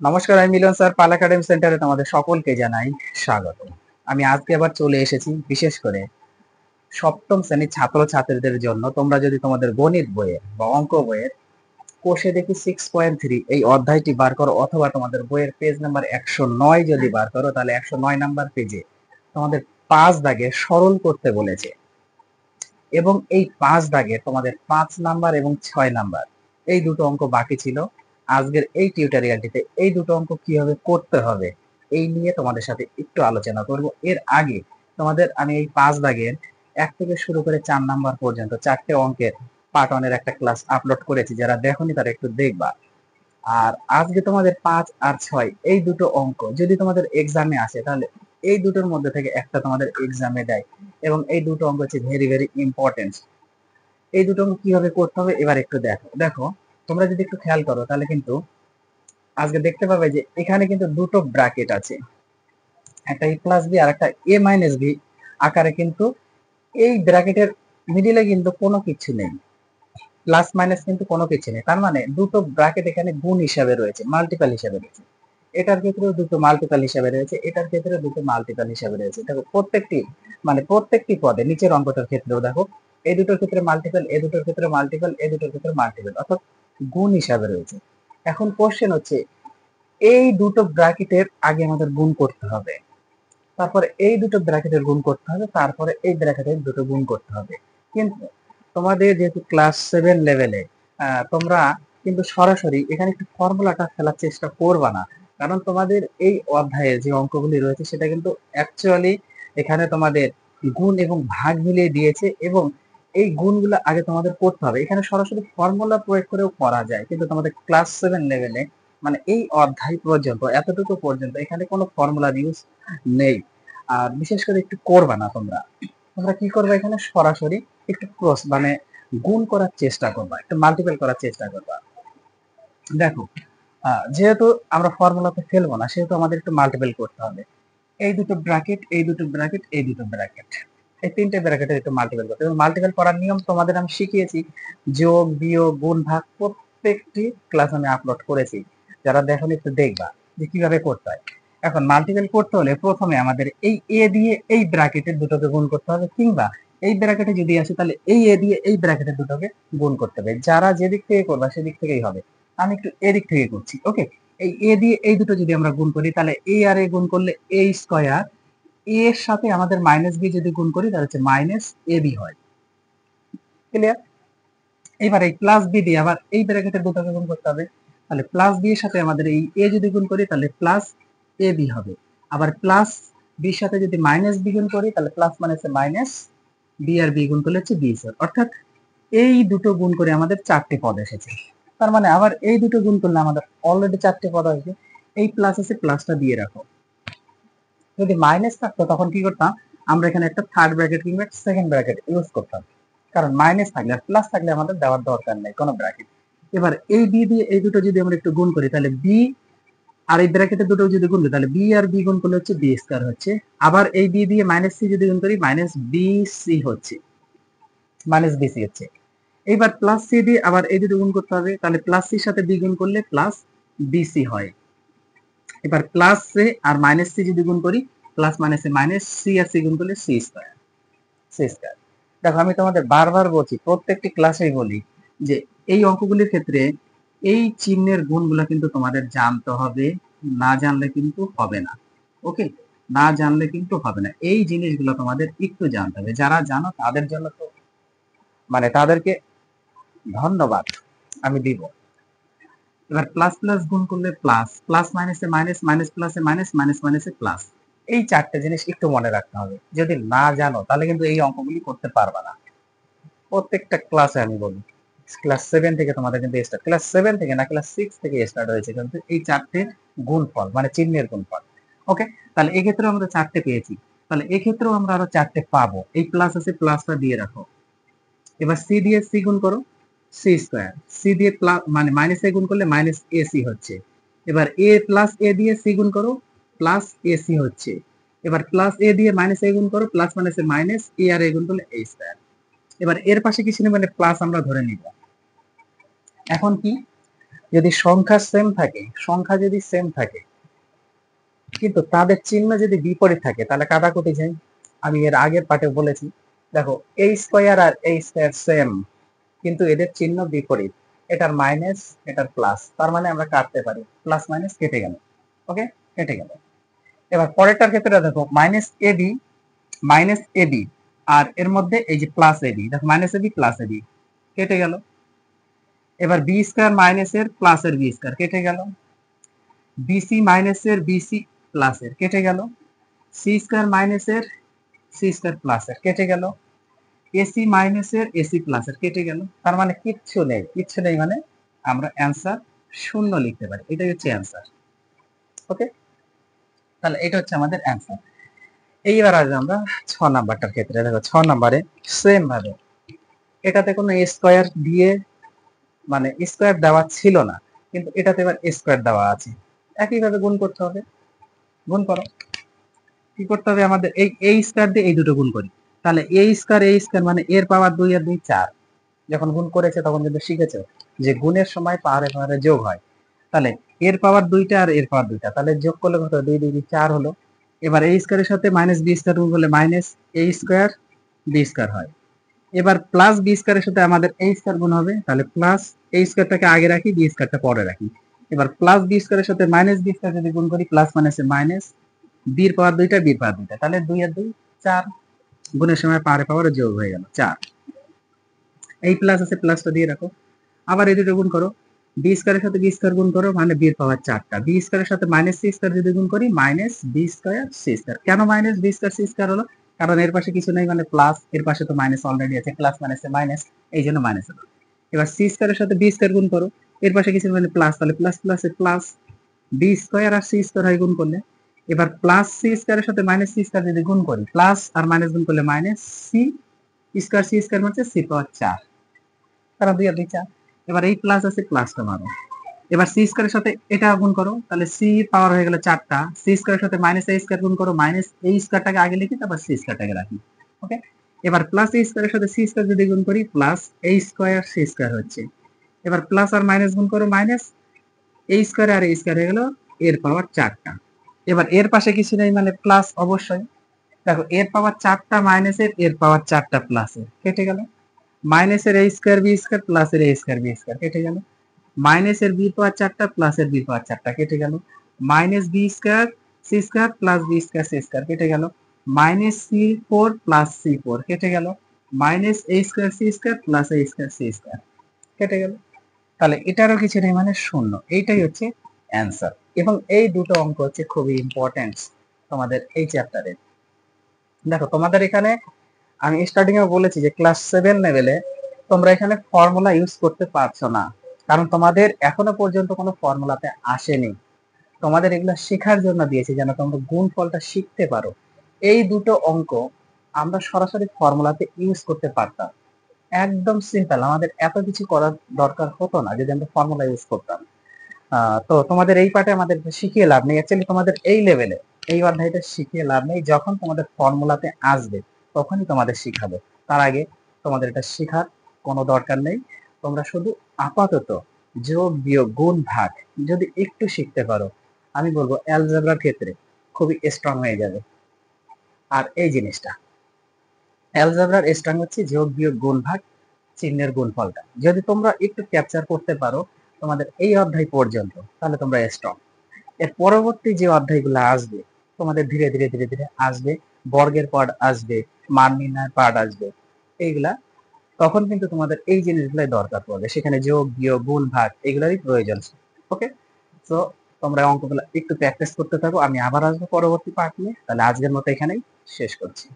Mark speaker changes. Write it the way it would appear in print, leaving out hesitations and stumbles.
Speaker 1: নমস্কার, আমি মিলন স্যার। পাল একাডেমি সেন্টারে তোমাদের সকলকে জানাই স্বাগত। আমি আজকে আবার চলে এসেছি বিশেষ করে সপ্তম শ্রেণীর ছাত্রছাত্রীদের জন্য। তোমরা যদি তোমাদের গণিত বইয়ের বা অঙ্ক বইয়ের কোষে দেখি 6.3 এই অধ্যায়টি বার করো, অথবা তোমাদের বইয়ের পেজ নাম্বার 109 যদি বার করো, তাহলে 109 নাম্বার পেজে তোমাদের 5 দাগে সরল করতে বলেছে। এবং এই 5 দাগে তোমাদের 5 নাম্বার এবং 6 নাম্বার এই দুটো অঙ্ক বাকি ছিল। আজকের এই টিউটোরিয়ালটিতে এই দুটো অঙ্ক কিভাবে করতে হবে এই নিয়ে তোমাদের সাথে একটু আলোচনা করব। এর আগে তোমাদের আমি এই 5 দাগের 1 থেকে শুরু করে 4 নাম্বার পর্যন্ত 4টে অঙ্কের পার্ট 1 এর একটা ক্লাস আপলোড করেছি, যারা দেখোনি তারা একটু দেখবা। আর আজকে তোমাদের 5 আর 6 এই দুটো অঙ্ক যদি তোমাদের এক্সামে আসে, তাহলে এই দুটোর মধ্যে থেকে একটা তোমাদের এক্সামে দেয়, এবং এই দুটো অঙ্ক হচ্ছে ভেরি ভেরি ইম্পর্টেন্ট। এই দুটো অঙ্ক কিভাবে করতে হবে এবার একটু দেখো দেখো তোমরা যদি একটু খেয়াল করো, তাহলে কিন্তু আজকে দেখতে পাবে যে এখানে কিন্তু দুটো ব্র্যাকেট আছে, একটা এ প্লাস বি আর একটা এ মাইনাস বি আকারে। কিন্তু এই ব্র্যাকেটের মিডিলে কিন্তু কোনো কিছু নেই, প্লাস মাইনাস কিন্তু কোনো কিছু নেই। তার মানে দুটো ব্র্যাকেট এখানে গুণ হিসাবে রয়েছে, মাল্টিপল হিসাবে রয়েছে। এটার ক্ষেত্রেও দুটো মাল্টিপল হিসাবে রয়েছে, এটার ক্ষেত্রেও দুটো মাল্টিপল হিসাবে রয়েছে। দেখো প্রত্যেকটি প্রত্যেকটি পদে নিচের অঙ্কটার ক্ষেত্রেও দেখো এই দুটোর ক্ষেত্রে মাল্টিপল, এই দুটোর ক্ষেত্রে মাল্টিপল, এই দুটোর ক্ষেত্রে মাল্টিপল, অর্থাৎ গুণ হিসাবে রয়েছে। এখন কোশ্চেন হচ্ছে এই দুটো ব্র্যাকেটের আগে আমাদের গুণ করতে হবে, তারপরে এই দুটো ব্র্যাকেটের গুণ করতে হবে, তারপরে এই ব্র্যাকেটের দুটো গুণ করতে হবে। কিন্তু তোমাদের যেহেতু ক্লাস 7 লেভেলে, তোমরা কিন্তু সরাসরি এখানে একটু ফর্মুলাটা ফেলার চেষ্টা করবা না। কারণ তোমাদের এই অধ্যায়ে যে অঙ্কগুলি রয়েছে সেটা কিন্তু অ্যাকচুয়ালি এখানে তোমাদের গুণ এবং ভাগ মিলিয়ে দিয়েছে, এবং এই গুণগুলো আগে তোমাদের করতে হবে। এখানে সরাসরি ফর্মুলা প্রয়োগ করেও করা যায়, কিন্তু তোমাদের ক্লাস 7 লেভেলে মানে এই অধ্যায় পর্যন্ত এতটুকু পর্যন্ত এখানে কোনো ফর্মুলা ইউজ নেই। আর বিশেষ করে একটু করবা না তোমরা। তোমরা কি করবে, এখানে সরাসরি একটু ক্রস গুণ করার চেষ্টা করবা, একটু মাল্টিপল করার চেষ্টা করবা। দেখো যেহেতু আমরা ফর্মুলাতে ফেলবো না, সেহেতু আমাদের একটু মাল্টিপল করতে হবে। এই দুটো ব্র্যাকেট, এই দুটো ব্র্যাকেট, এই দুটো ব্র্যাকেট, এই তিনটে ব্র্যাকেটের একটু মাল্টিপল করতে হবে। মাল্টিপল করার নিয়ম তোমাদের আমি শিখিয়েছি, যোগ বিয়োগ গুণ ভাগ প্রত্যেকটি ক্লাস আমি আপলোড করেছি। যারা দেখোনি একটু দেখবা যে কিভাবে করতে হয়। এখন মাল্টিপল করতে হলে প্রথমে আমাদের এই এ দিয়ে এই ব্র্যাকেটের দুটোকে গুণ করতে হবে, কিংবা এই ব্র্যাকেটে যদি আসে তাহলে এই এ দিয়ে এই ব্র্যাকেটের দুটোকে গুণ করতে হবে। যারা যেদিক থেকে করবা সেদিক থেকেই হবে। আমি একটু এদিক থেকে করছি, ওকে। এই এ দিয়ে এই দুটো যদি আমরা গুণ করি, তাহলে এ আর এ গুণ করলে এ স্কয়ার, এ এর সাথে আমাদের মাইনাস বি যদি গুণ করি তাহলে হচ্ছে মাইনাস এ বি হয়। ক্লিয়ার? এবার এই প্লাস বি দিয়ে আবার এই ব্র্যাকেটের দুটোকে গুণ করতে হবে, তাহলে প্লাস বি এর সাথে আমাদের এই এ যদি গুণ করি তাহলে প্লাস এ বি হবে। আবার প্লাস বির সাথে যদি মাইনাস বি গুণ করি তাহলে প্লাস মাইনাসে মাইনাস, বি আর বি গুণ করলে হচ্ছে বি স্কয়ার। অর্থাৎ এই দুটো গুণ করে আমাদের 4টে পদ এসেছে। তার মানে আবার এই দুটো গুণ করলে আমাদের অলরেডি 4টে পদ আসবে। এই প্লাস আছে, প্লাসটা দিয়ে রাখো। যদি মাইনাস থাকতো তখন কি করতাম, আমরা এখানে একটা থার্ড ব্র্যাকেট কিংবা সেকেন্ড ব্র্যাকেট ইউজ করতাম, কারণ মাইনাস থাকলে আর প্লাস থাকলে আমাদের দেওয়ার দরকার নেই কোনো ব্র্যাকেট। এবার এই বি দিয়ে এই দুটো যদি আমরা একটু গুণ করি, তাহলে বি আর এই ব্র্যাকেটের দুটো যদি গুণ করি তাহলে বি আর বি গুণ করলে হচ্ছে বি স্কয়ার হচ্ছে। আবার এই বি দিয়ে মাইনাস সি যদি গুণ করি মাইনাস বি সি হচ্ছে, মাইনাস বি সি হচ্ছে। এইবার প্লাস সি দিয়ে আবার এই দুটো গুণ করতে হবে, তাহলে প্লাস সির সাথে বি গুণ করলে প্লাস বিসি হয়। এবার প্লাস সি আর মাইনাস সি যদি গুণ করি, প্লাস মাইনাসে মাইনাস, সি আর সি গুণ করলে সি স্কয়ার, সি স্কয়ার। দেখো আমি তোমাদের বারবার বলছি, প্রত্যেকটি ক্লাসেই বলি যে এই অঙ্কগুলির ক্ষেত্রে এই চিহ্নের গুণগুলো কিন্তু তোমাদের জানতে হবে, না জানলে কিন্তু হবে না। ওকে, না জানলে কিন্তু হবে না। এই জিনিসগুলো তোমাদের একটু জানতে হবে। যারা জানো তাদের জন্য তো তাদেরকে ধন্যবাদ আমি দিব। এবার প্লাস প্লাস গুণ করলে প্লাস, প্লাস মাইনাসে মাইনাস, মাইনাস প্লাসে মাইনাস, মাইনাস মাইনাসে প্লাস। এই 4টে জিনিস একটু মনে রাখতে হবে। যদি না জানো তাহলে কিন্তু এই অঙ্কগুলি করতে পারবা না। প্রত্যেকটা ক্লাসে আমি বলি, ক্লাস 7 থেকে তোমাদের কিন্তু স্টার্ট, ক্লাস 7 থেকে না, ক্লাস 6 থেকে স্টার্ট হয়েছে কিন্তু এই 4টে গুণফল, চিহ্নের গুণফল। ওকে, তাহলে এক্ষেত্রেও আমরা 4টে পেয়েছি, তাহলে এক্ষেত্রেও আমরা আরো 4টে পাবো। এই প্লাস আছে, প্লাসটা দিয়ে রাখো। এবার সি দিয়ে সি গুণ করো, সি স্কয়ার। সি দিয়ে মাইনাস এ গুণ করলে মাইনাস এ সি হচ্ছে। এবার এ প্লাস এ দিয়ে সি গুণ করো, প্লাস এ সি হচ্ছে। এবার প্লাস এ দিয়ে মাইনাস এ গুণ করো, প্লাস মাইনাসে মাইনাস, এ আর এ গুণ করলে এ স্কয়ার। এবার এর পাশে কিছু নেই, প্লাস আমরা ধরে নিব। এখন কি, যদি সংখ্যা যদি সেম থাকে কিন্তু তাদের চিহ্ন যদি বিপরীত থাকে তাহলে কাটাকুটি যায়। আমি এর আগের পার্টে বলেছি, দেখো এই স্কয়ার আর এই স্কয়ার সেম কিন্তু এদের চিহ্ন বিপরীত, এটার মাইনাস এটার প্লাস, তার মানে আমরা কাটতে পারি, প্লাস মাইনাস কেটে গেল। ওকে, কেটে গেল। এবার পরেরটার ক্ষেত্রে দেখো মাইনাস এবি আর এর মধ্যে এই যে প্লাস এবি, দেখো মাইনাস এবি প্লাস এবি কেটে গেল। এবার বি স্কয়ার মাইনাসের প্লাসের বি স্কয়ার কেটে গেল, বিসি মাইনাসের বিসি প্লাসের কেটে গেল, সি স্কয়ার মাইনাসের সি স্কয়ার প্লাসের কেটে গেল, এসি মাইনাসের এসি প্লাসের কেটে গেল। তার মানে কিচ্ছু নেই মানে আমরা অ্যান্সার শূন্য লিখতে পারি, এটাই হচ্ছে অ্যান্সার। ওকে, তাহলে এটা হচ্ছে আমাদের অ্যান্সার। এইবার আসবে আমরা 6 নাম্বারটার ক্ষেত্রে। দেখো 6 নাম্বারে সেম ভাবে এটাতে কোনো স্কয়ার দিয়ে মানে স্কয়ার দেওয়া ছিল না, কিন্তু এটাতে এবার স্কয়ার দেওয়া আছে, একইভাবে গুণ করতে হবে। গুণ করো, কি করতে হবে আমাদের, এই স্কয়ার দিয়ে এই দুটো গুণ করি, তাহলে এই স্কয়ার মানে এর পাওয়ার 2 আর 2 4। যখন গুণ করেছে তখন কিন্তু শিখেছো যে গুণের সময় পাওয়ারে পাওয়ারে যোগ হয়, তাহলে এর পাওয়ার 2টা আর এর পাওয়ার 2টা, তাহলে যোগ করলে কত, 2 2 4 হলো। এবার এই স্কয়ারের সাথে মাইনাস বি স্কয়ার গুণ করলে minus a square B square হয়। এবার প্লাস বি স্কয়ারের সাথে আমাদের এই স্কয়ার গুণ হবে, তাহলে প্লাস এই স্কয়ারটাকে আগে রাখি, বি স্কয়ারটা পরে রাখি। এবার প্লাস বি স্কয়ারের সাথে মাইনাস বি স্কয়ার যদি গুণ করি, প্লাস মাইনাসে মাইনাস, বির পাওয়ার 2টা বির পাওয়ার 2টা, তাহলে 2 আর 2 4, গুণের সময় পাওয়ারে পাওয়ারে যোগ হয়ে গেল 4। এই প্লাস আছে, প্লাসটা দিয়ে রাখো। আবার এই দুটো গুণ করো, বি স্কয়ারের সাথে বি স্কয়ার গুণ করো, মানে বির পাওয়ার 4টা। বি স্কয়ারের সাথে মাইনাস সি স্কয়ার যদি গুণ করি, minus B square C square. কেন minus B square C square হলো, কারণ এর পাশে কিছু নেই মানে প্লাস, এর পাশে তো মাইনাস অলরেডি আছে, প্লাস মাইনাসে মাইনাস, এই জন্য মাইনাস হলো। এবার সি স্কয়ারের সাথে বি স্কয়ার গুণ করো, এর পাশে কিছু মানে প্লাস, তাহলে প্লাস প্লাসে প্লাস, বি স্কয়ার আর সি স্কয়ার হয় গুণ করলে। এবার প্লাস সি স্কয়ারের সাথে মাইনাস সি স্কয়ার যদি গুণ করি, প্লাস আর মাইনাস গুণ করলে minus c square C square মানে সি পাওয়ার 4, তারা 2 আর 2 4। এবার এই প্লাস আছে, প্লাসটা মারো। এবার সি স্কয়ারের সাথে এটা গুণ করো, তাহলে সি পাওয়ার হয়ে গেল 4টা, সি স্কয়ারের সাথে মাইনাস এ স্কয়ার গুণ করো, মাইনাস এ স্কয়ারটাকে আগে লিখি তারপর সি স্কয়ারটাকে রাখি। ওকে, এবার প্লাস এ স্কয়ারের সাথে সি স্কয়ার যদি গুণ করি, plus a square C square হচ্ছে। এবার প্লাস আর মাইনাস গুণ করো, minus a square R A square হয়ে গেল এর পাওয়ার 4টা। এবার এর পাশে কিছু নেই মানে প্লাস অবশ্যই, দেখো এর পাওয়ার 4টা মাইনাসের এর পাওয়ার 4টা প্লাসের কেটে গেল, মাইনাসের এ স্কয়ার বি স্কয়ার প্লাসের এ স্কয়ার বি স্কয়ার কেটে গেল, মাইনাসের বি পাওয়ার 4টা প্লাসের বি পাওয়ার 4টা কেটে গেল, minus B square C square plus b square C square কেটে গেল, minus c four plus c four কেটে গেল, minus a square C square plus a square C square কেটে গেল। তাহলে এটারও কিছু নেই মানে শূন্য, এইটাই হচ্ছে অ্যান্সার। এবং এই দুটো অঙ্ক হচ্ছে খুবই ইম্পর্টেন্ট তোমাদের এই চ্যাপ্টারে। দেখো তোমাদের এখানে আমি স্টার্টিং এ বলেছি যে ক্লাস 7 লেভেলে তোমরা এখানে ফর্মুলা ইউজ করতে পারছো না, কারণ তোমাদের এখনো পর্যন্ত কোনো ফর্মুলাতে আসেনি। তোমাদের এগুলো শেখার জন্য দিয়েছি যেন তোমরা গুণফলটা শিখতে পারো। এই দুটো অঙ্ক আমরা সরাসরি ফর্মুলাতে ইউজ করতে পারতাম, একদম সিম্পল, আমাদের এত কিছু করার দরকার হতো না যদি আমরা ফর্মুলা ইউজ করতাম। তো তোমাদের এই পার্টে আমাদের শিখিয়ে লাভ নেই, অ্যাকচুয়ালি তোমাদের এই লেভেলে এই অধ্যায়টা শিখিয়ে লাভ নেই, যখন তোমাদের ফর্মুলাতে আসবে তখনই তোমাদের শিখাবো। তার আগে তোমাদের এটা শেখার কোনো দরকার নেই। তোমরা শুধু আপাতত যোগ বিয়োগ গুণ ভাগ যদি একটু শিখতে পারো, আমি বলবো অ্যালজেব্রার ক্ষেত্রে খুবই স্ট্রং হয়ে যাবে। আর এই জিনিসটা অ্যালজেব্রার স্ট্রং হচ্ছে যোগ বিয়োগ গুণ ভাগ, চিহ্নের গুণফলটা যদি তোমরা একটু ক্যাপচার করতে পারো তোমাদের এই অধ্যায় পর্যন্ত, তাহলে তোমরা স্ট্রং। এর পরবর্তী যে অধ্যায়গুলো আসবে তোমাদের ধীরে ধীরে ধীরে ধীরে আসবে, বর্গের পার্ট আসবে, মান নির্ণয়ের পার্ট আসবে, এইগুলা তখন কিন্তু তোমাদের এই জিনিসগুলাই দরকার পড়বে, সেখানে যোগ বিয়োগ গুণ ভাগ এগুলোরই প্রয়োজন। ওকে, তো তোমরা অঙ্কগুলো একটু প্র্যাকটিস করতে থাকো, আমি আবার আসবো পরবর্তী পার্ট নিয়ে। তাহলে আজকের মতো এখানেই শেষ করছি।